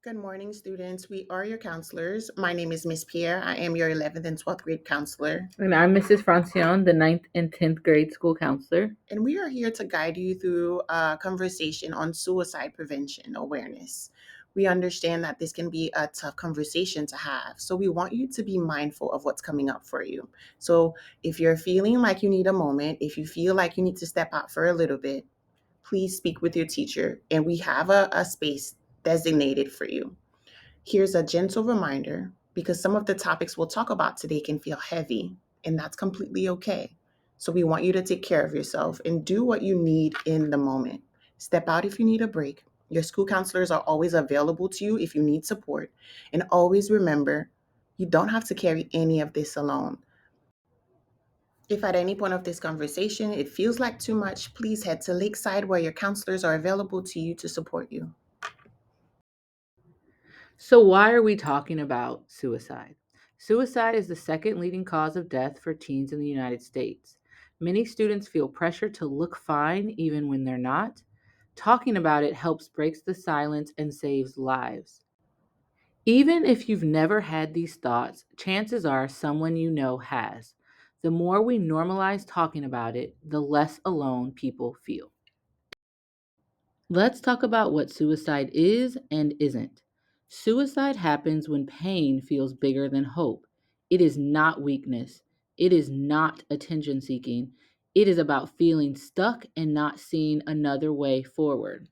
Good morning, students. We are your counselors. My name is Miss Pierre. I am your 11th and 12th grade counselor, And I'm Mrs. Francione, the ninth and 10th grade school counselor. and we are here to guide you through a conversation on suicide prevention awareness. We understand that this can be a tough conversation to have, so we want you to be mindful of what's coming up for you. So, if you're feeling like you need a moment, if you feel like you need to step out for a little bit, please speak with your teacher, and we have a space designated for you. Here's a gentle reminder because some of the topics we'll talk about today can feel heavy, and that's completely okay. So, we want you to take care of yourself and do what you need in the moment. Step out if you need a break. Your school counselors are always available to you if you need support. And always remember, you don't have to carry any of this alone. If at any point of this conversation it feels like too much, please head to Lakeside where your counselors are available to you to support you. So, why are we talking about suicide? Suicide is the second leading cause of death for teens in the United States. Many students feel pressure to look fine even when they're not. Talking about it helps break the silence and saves lives. Even if you've never had these thoughts, chances are someone you know has. The more we normalize talking about it, the less alone people feel. Let's talk about what suicide is and isn't. Suicide happens when pain feels bigger than hope. It is not weakness. It is not attention seeking. It is about feeling stuck and not seeing another way forward.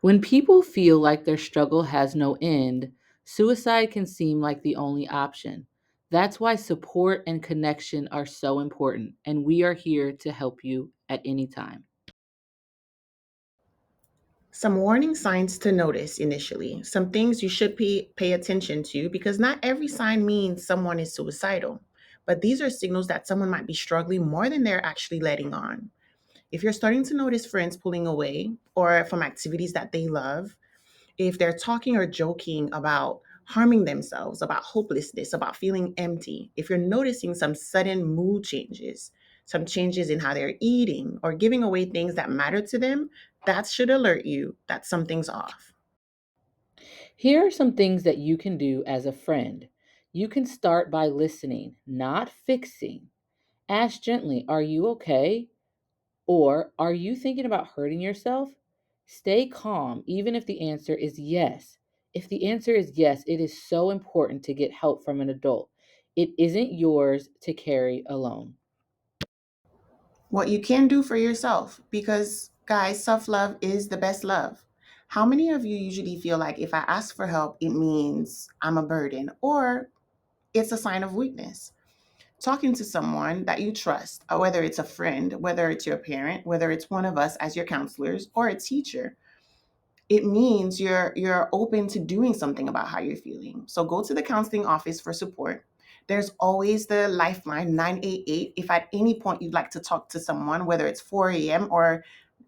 When people feel like their struggle has no end, suicide can seem like the only option. That's why support and connection are so important, and we are here to help you at any time. Some warning signs to notice initially, some things you should pay attention to because not every sign means someone is suicidal. But these are signals that someone might be struggling more than they're actually letting on. If you're starting to notice friends pulling away or from activities that they love, if they're talking or joking about harming themselves, about hopelessness, about feeling empty, if you're noticing some sudden mood changes, some changes in how they're eating or giving away things that matter to them, that should alert you that something's off. Here are some things that you can do as a friend. You can start by listening, not fixing. Ask gently, "Are you okay?" Or, "Are you thinking about hurting yourself?" Stay calm, even if the answer is yes. If the answer is yes, it is so important to get help from an adult. It isn't yours to carry alone. What you can do for yourself, because guys, self love is the best love. How many of you usually feel like if I ask for help, it means I'm a burden or it's a sign of weakness? Talking to someone that you trust, whether it's a friend, whether it's your parent, whether it's one of us as your counselors or a teacher, it means you're open to doing something about how you're feeling. So go to the counseling office for support. There's always the lifeline 988 if at any point you'd like to talk to someone, whether it's 4 a.m. or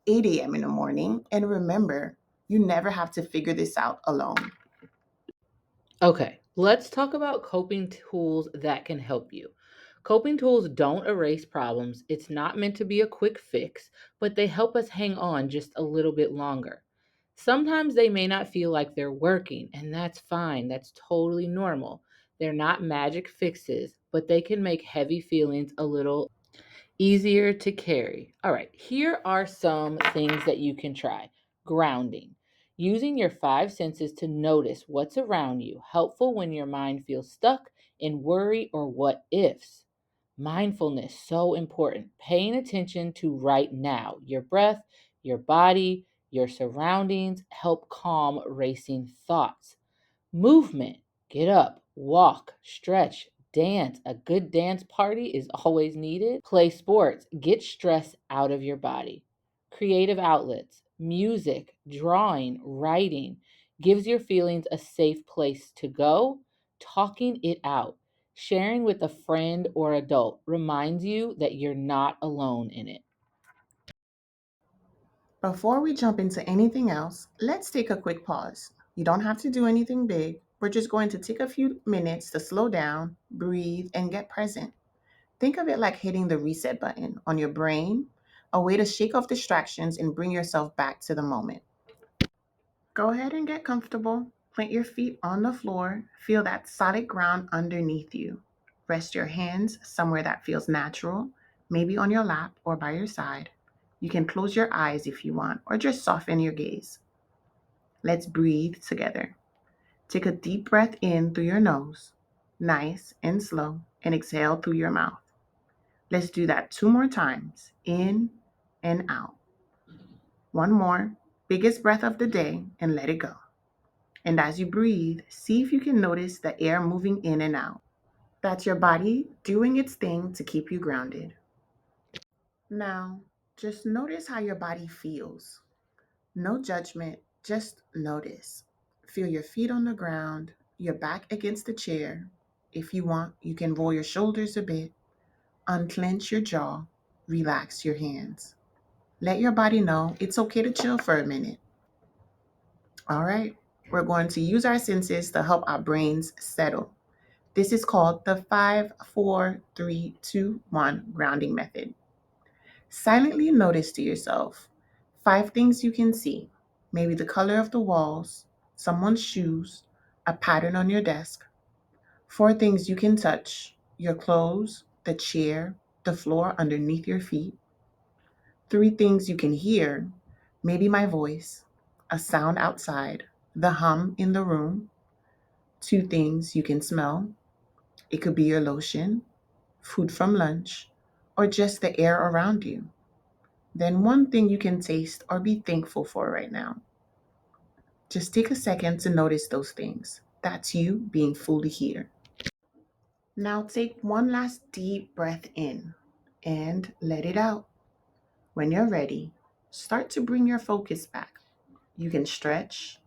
8 a.m. in the morning. And remember, you never have to figure this out alone. Okay, let's talk about coping tools that can help you. Coping tools don't erase problems. It's not meant to be a quick fix, but they help us hang on just a little bit longer. Sometimes they may not feel like they're working, and that's fine. That's totally normal. They're not magic fixes, but they can make heavy feelings a little easier to carry. All right, here are some things that you can try. Grounding. Using your five senses to notice what's around you, helpful when your mind feels stuck in worry or what ifs. Mindfulness, so important. Paying attention to right now, your breath, your body, your surroundings help calm racing thoughts. Movement. Get up, walk, stretch, dance. A good dance party is always needed. Play sports. Get stress out of your body. Creative outlets. Music, drawing, writing gives your feelings a safe place to go. Talking it out. Sharing with a friend or adult reminds you that you're not alone in it. Before we jump into anything else, let's take a quick pause. You don't have to do anything big. We're just going to take a few minutes to slow down, breathe, and get present. Think of it like hitting the reset button on your brain, a way to shake off distractions and bring yourself back to the moment. Go ahead and get comfortable. Plant your feet on the floor. Feel that solid ground underneath you. Rest your hands somewhere that feels natural, maybe on your lap or by your side. You can close your eyes if you want, or just soften your gaze. Let's breathe together. Take a deep breath in through your nose, nice and slow, and exhale through your mouth. Let's do that 2 more times, in and out. One more, biggest breath of the day, and let it go. And as you breathe, see if you can notice the air moving in and out. That's your body doing its thing to keep you grounded. Now, just notice how your body feels. No judgment, just notice. Feel your feet on the ground, your back against the chair. If you want, you can roll your shoulders a bit, unclench your jaw, relax your hands. Let your body know it's okay to chill for a minute. All right, we're going to use our senses to help our brains settle. This is called the 5, 4, 3, 2, 1 grounding method. Silently notice to yourself 5 things you can see, maybe the color of the walls, someone's shoes, a pattern on your desk. 4 things you can touch, your clothes, the chair, the floor underneath your feet. 3 things you can hear, maybe my voice, a sound outside, the hum in the room. 2 things you can smell, it could be your lotion, food from lunch, or just the air around you. Then 1 thing you can taste or be thankful for right now. Just take a second to notice those things. That's you being fully here. Now take one last deep breath in and let it out. When you're ready, start to bring your focus back. You can stretch,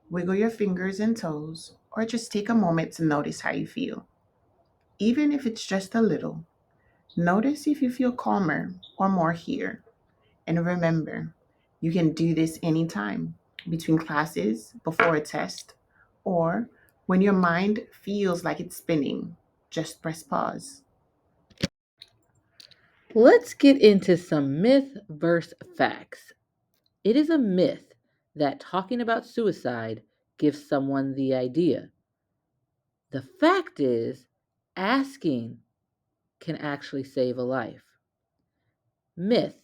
wiggle your fingers and toes, or just take a moment to notice how you feel. Even if it's just a little, notice if you feel calmer or more here. And remember, you can do this anytime, between classes, before a test, or when your mind feels like it's spinning. Just press pause. Let's get into some myth versus facts. It is a myth that talking about suicide gives someone the idea. The fact is, asking can actually save a life. Myth,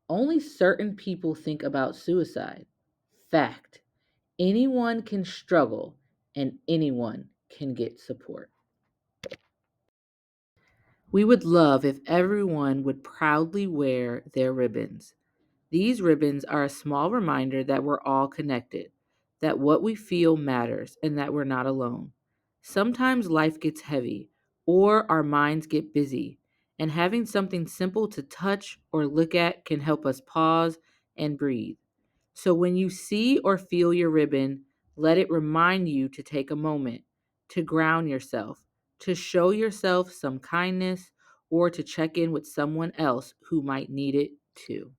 only certain people think about suicide. Fact, anyone can struggle and anyone can get support. We would love if everyone would proudly wear their ribbons. These ribbons are a small reminder that we're all connected, that what we feel matters, and that we're not alone. Sometimes life gets heavy, or our minds get busy, and having something simple to touch or look at can help us pause and breathe. So when you see or feel your ribbon, let it remind you to take a moment, to ground yourself, to show yourself some kindness, or to check in with someone else who might need it too.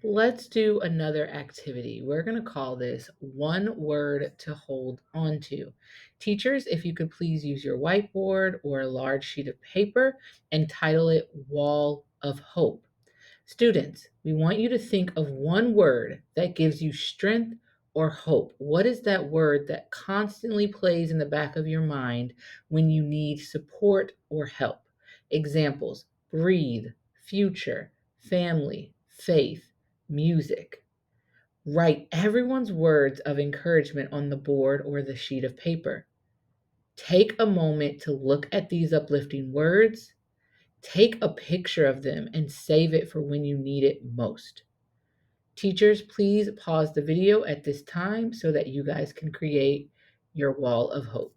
Let's do another activity. We're going to call this one word to hold on to. Teachers, if you could please use your whiteboard or a large sheet of paper and title it Wall of Hope. Students, we want you to think of one word that gives you strength or hope. What is that word that constantly plays in the back of your mind when you need support or help? Examples: breathe, future, family, faith, music. Write everyone's words of encouragement on the board or the sheet of paper. Take a moment to look at these uplifting words. Take a picture of them and save it for when you need it most. Teachers, please pause the video at this time so that you guys can create your wall of hope.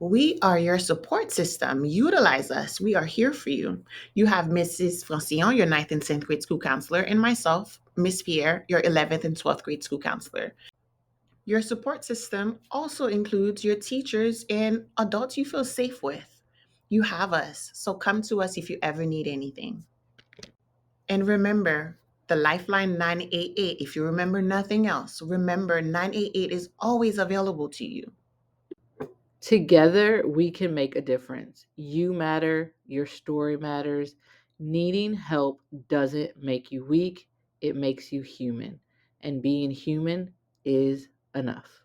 We are your support system. Utilize us. We are here for you. You have Mrs. Francillon, your ninth and 10th grade school counselor, and myself, Miss Pierre, your 11th and 12th grade school counselor. Your support system also includes your teachers and adults you feel safe with. You have us, so come to us if you ever need anything. And remember, the Lifeline 988, if you remember nothing else, remember 988 is always available to you. Together, we can make a difference. You matter, your story matters. Needing help doesn't make you weak, it makes you human. And being human is enough.